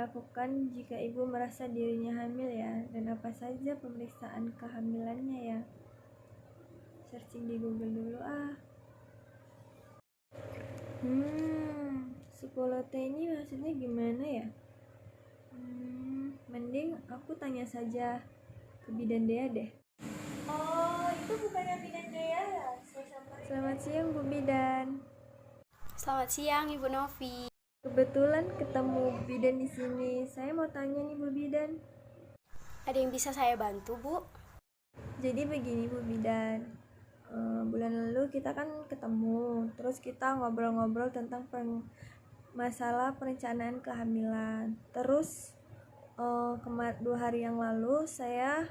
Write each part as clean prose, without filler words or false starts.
dilakukan jika ibu merasa dirinya hamil ya? Dan apa saja pemeriksaan kehamilannya ya? Searching di Google dulu 10T ini maksudnya gimana ya? Mending aku tanya saja ke Bidan Dea deh. Oh, itu bukannya Bidan Dea ya? Selamat siang Bu Bidan. Selamat siang Ibu Novi. Kebetulan ketemu Bidan di sini. Saya mau tanya nih Bu Bidan. Ada yang bisa saya bantu, Bu? Jadi begini Bu Bidan. Bulan lalu kita kan ketemu, terus kita ngobrol-ngobrol tentang masalah perencanaan kehamilan. Terus 2 hari yang lalu saya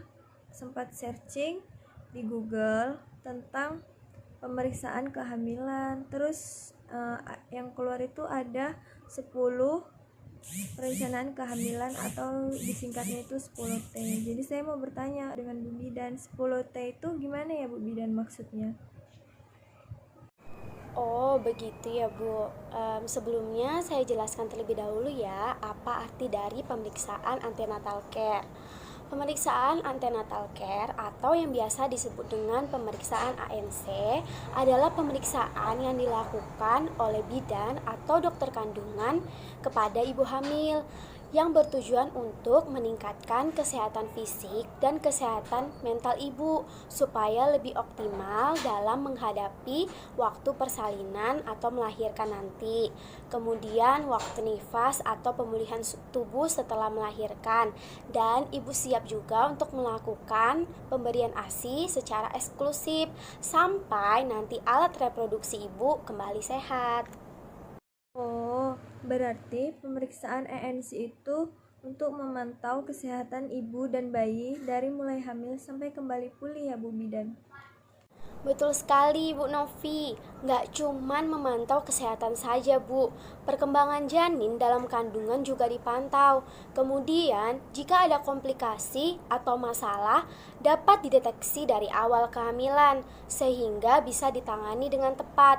sempat searching di Google tentang pemeriksaan kehamilan. Terus yang keluar itu ada 10 perencanaan kehamilan atau disingkatnya itu 10T. Jadi saya mau bertanya dengan Bu Bidan, 10T itu gimana ya Bu Bidan maksudnya? Oh, begitu ya, Bu. Sebelumnya saya jelaskan terlebih dahulu ya, apa arti dari pemeriksaan antenatal care. Pemeriksaan antenatal care atau yang biasa disebut dengan pemeriksaan ANC adalah pemeriksaan yang dilakukan oleh bidan atau dokter kandungan kepada ibu hamil yang bertujuan untuk meningkatkan kesehatan fisik dan kesehatan mental ibu supaya lebih optimal dalam menghadapi waktu persalinan atau melahirkan nanti. Kemudian waktu nifas atau pemulihan tubuh setelah melahirkan, dan ibu siap juga untuk melakukan pemberian ASI secara eksklusif sampai nanti alat reproduksi ibu kembali sehat. Oh, berarti pemeriksaan ANC itu untuk memantau kesehatan ibu dan bayi dari mulai hamil sampai kembali pulih ya Bu Bidan. Betul sekali Bu Novi, nggak cuman memantau kesehatan saja Bu, perkembangan janin dalam kandungan juga dipantau. Kemudian jika ada komplikasi atau masalah dapat dideteksi dari awal kehamilan sehingga bisa ditangani dengan tepat.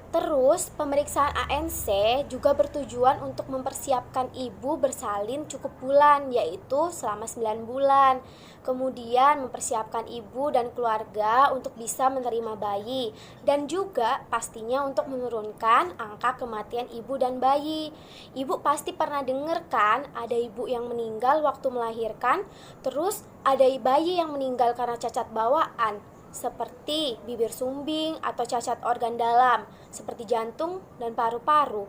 Terus, pemeriksaan ANC juga bertujuan untuk mempersiapkan ibu bersalin cukup bulan, yaitu selama 9 bulan. Kemudian mempersiapkan ibu dan keluarga untuk bisa menerima bayi, dan juga pastinya untuk menurunkan angka kematian ibu dan bayi. Ibu pasti pernah dengar kan, ada ibu yang meninggal waktu melahirkan, terus ada bayi yang meninggal karena cacat bawaan, seperti bibir sumbing atau cacat organ dalam, seperti jantung dan paru-paru.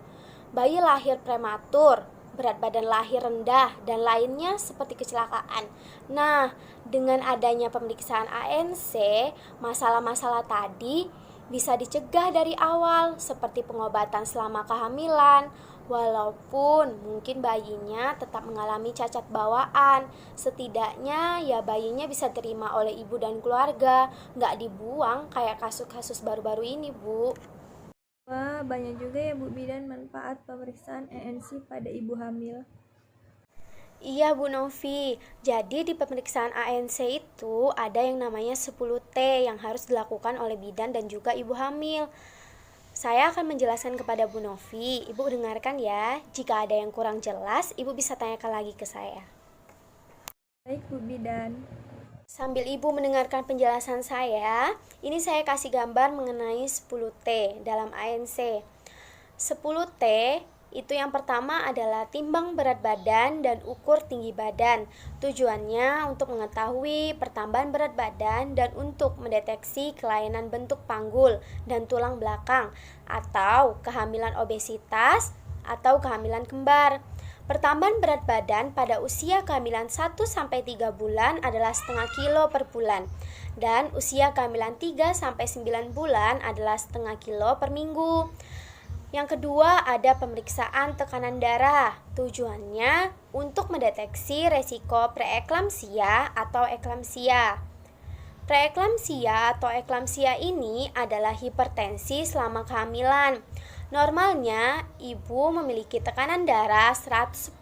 Bayi lahir prematur, berat badan lahir rendah, dan lainnya seperti kecelakaan. Nah, dengan adanya pemeriksaan ANC, masalah-masalah tadi bisa dicegah dari awal, seperti pengobatan selama kehamilan, walaupun mungkin bayinya tetap mengalami cacat bawaan. Setidaknya ya bayinya bisa terima oleh ibu dan keluarga, nggak dibuang kayak kasus-kasus baru-baru ini, Bu. Wah, banyak juga ya Bu Bidan manfaat pemeriksaan ANC pada ibu hamil. Iya Bu Novi, jadi di pemeriksaan ANC itu ada yang namanya 10T yang harus dilakukan oleh bidan dan juga ibu hamil. Saya akan menjelaskan kepada Bu Novi, Ibu dengarkan ya. Jika ada yang kurang jelas, Ibu bisa tanyakan lagi ke saya. Baik Bu Bidan. Sambil Ibu mendengarkan penjelasan saya, ini saya kasih gambar mengenai 10T dalam ANC. 10T itu yang pertama adalah timbang berat badan dan ukur tinggi badan. Tujuannya untuk mengetahui pertambahan berat badan dan untuk mendeteksi kelainan bentuk panggul dan tulang belakang atau kehamilan obesitas atau kehamilan kembar. Pertambahan berat badan pada usia kehamilan 1-3 bulan adalah setengah kilo per bulan, dan usia kehamilan 3-9 bulan adalah setengah kilo per minggu. Yang kedua ada pemeriksaan tekanan darah. Tujuannya untuk mendeteksi resiko preeklamsia atau eklamsia. Preeklamsia atau eklamsia ini adalah hipertensi selama kehamilan. Normalnya ibu memiliki tekanan darah 110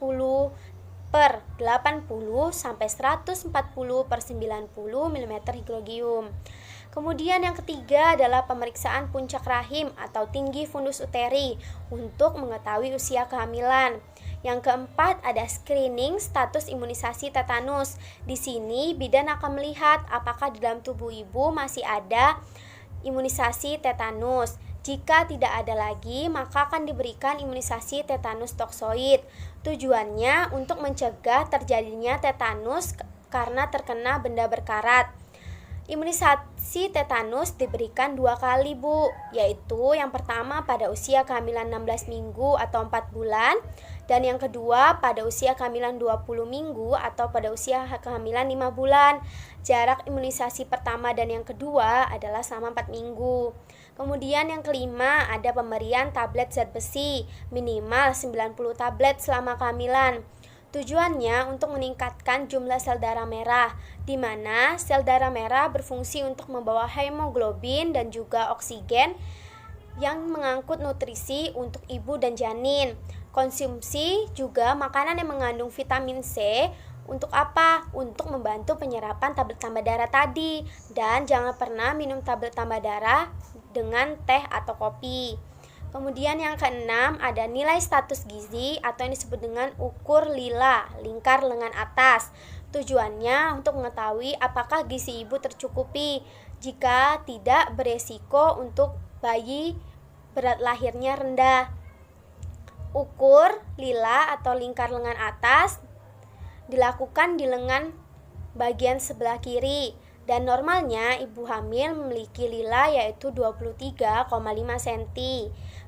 per 80 sampai 140 per 90 mm hidrogium. Kemudian yang ketiga adalah pemeriksaan puncak rahim atau tinggi fundus uteri untuk mengetahui usia kehamilan. Yang keempat ada screening status imunisasi tetanus. Di sini bidan akan melihat apakah di dalam tubuh ibu masih ada imunisasi tetanus. Jika tidak ada lagi, maka akan diberikan imunisasi tetanus toksoid. Tujuannya untuk mencegah terjadinya tetanus karena terkena benda berkarat. Imunisasi tetanus diberikan 2 kali, Bu, yaitu yang pertama pada usia kehamilan 16 minggu atau 4 bulan, dan yang kedua pada usia kehamilan 20 minggu atau pada usia kehamilan 5 bulan. Jarak imunisasi pertama dan yang kedua adalah selama 4 minggu. Kemudian yang kelima ada pemberian tablet zat besi, minimal 90 tablet selama kehamilan. Tujuannya untuk meningkatkan jumlah sel darah merah, di mana sel darah merah berfungsi untuk membawa hemoglobin dan juga oksigen yang mengangkut nutrisi untuk ibu dan janin. Konsumsi juga makanan yang mengandung vitamin C. Untuk apa? Untuk membantu penyerapan tablet tambah darah tadi. Dan jangan pernah minum tablet tambah darah dengan teh atau kopi. Kemudian yang keenam ada nilai status gizi atau yang disebut dengan ukur lila, lingkar lengan atas. Tujuannya untuk mengetahui apakah gizi ibu tercukupi. Jika tidak, beresiko untuk bayi berat lahirnya rendah. Ukur lila atau lingkar lengan atas dilakukan di lengan bagian sebelah kiri. Dan normalnya ibu hamil memiliki lila yaitu 23,5 cm.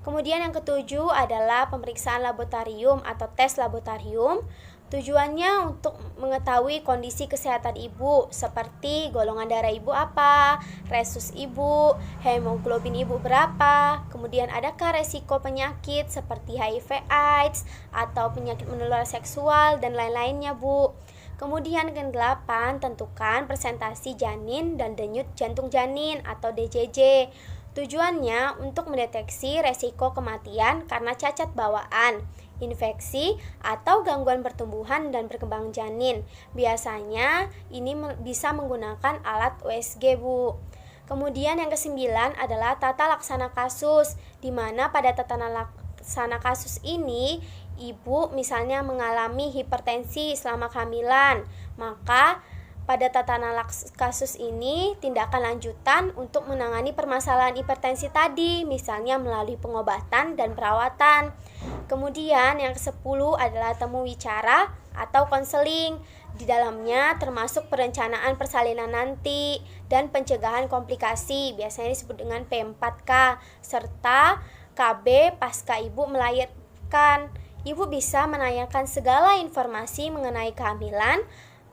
Kemudian yang ketujuh adalah pemeriksaan laboratorium atau tes laboratorium. Tujuannya untuk mengetahui kondisi kesehatan ibu seperti golongan darah ibu apa, resus ibu, hemoglobin ibu berapa, kemudian adakah resiko penyakit seperti HIV AIDS atau penyakit menular seksual dan lain-lainnya, Bu. Kemudian yang ke-8, tentukan presentasi janin dan denyut jantung janin atau DJJ. Tujuannya untuk mendeteksi resiko kematian karena cacat bawaan, infeksi, atau gangguan pertumbuhan dan perkembangan janin. Biasanya ini bisa menggunakan alat USG, Bu. Kemudian yang ke-9 adalah tata laksana kasus, di mana pada tata laksana kasus ini ibu misalnya mengalami hipertensi selama kehamilan, maka pada tatanan kasus ini tindakan lanjutan untuk menangani permasalahan hipertensi tadi, misalnya melalui pengobatan dan perawatan. Kemudian yang ke-10 adalah temu wicara atau konseling. Di dalamnya termasuk perencanaan persalinan nanti dan pencegahan komplikasi, biasanya disebut dengan P4K, serta KB pasca ibu melahirkan. Ibu bisa menanyakan segala informasi mengenai kehamilan,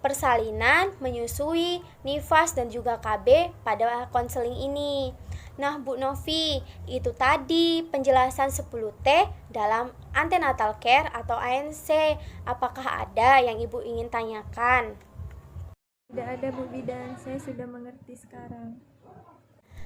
persalinan, menyusui, nifas, dan juga KB pada konseling ini. Nah, Bu Novi, itu tadi penjelasan 10T dalam antenatal care atau ANC. Apakah ada yang Ibu ingin tanyakan? Tidak ada, Bu Bidan, saya sudah mengerti sekarang.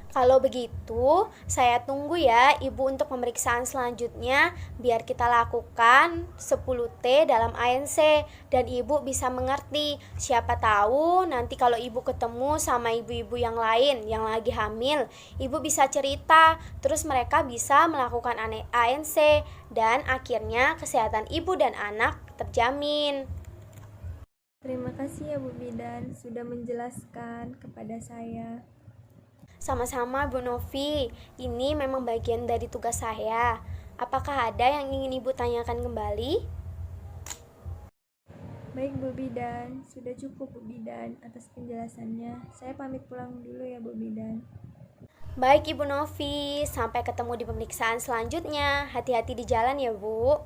Kalau begitu, saya tunggu ya Ibu untuk pemeriksaan selanjutnya biar kita lakukan 10T dalam ANC dan Ibu bisa mengerti. Siapa tahu nanti kalau Ibu ketemu sama ibu-ibu yang lain yang lagi hamil, Ibu bisa cerita, terus mereka bisa melakukan ANC dan akhirnya kesehatan ibu dan anak terjamin. Terima kasih ya Bu Bidan sudah menjelaskan kepada saya. Sama-sama Bu Novi, ini memang bagian dari tugas saya. Apakah ada yang ingin Ibu tanyakan kembali? Baik Bu Bidan, sudah cukup Bu Bidan atas penjelasannya. Saya pamit pulang dulu ya Bu Bidan. Baik Ibu Novi, sampai ketemu di pemeriksaan selanjutnya. Hati-hati di jalan ya Bu.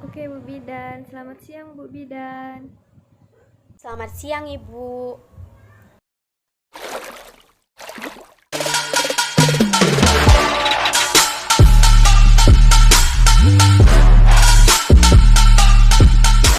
Oke Bu Bidan, selamat siang Bu Bidan. Selamat siang Ibu.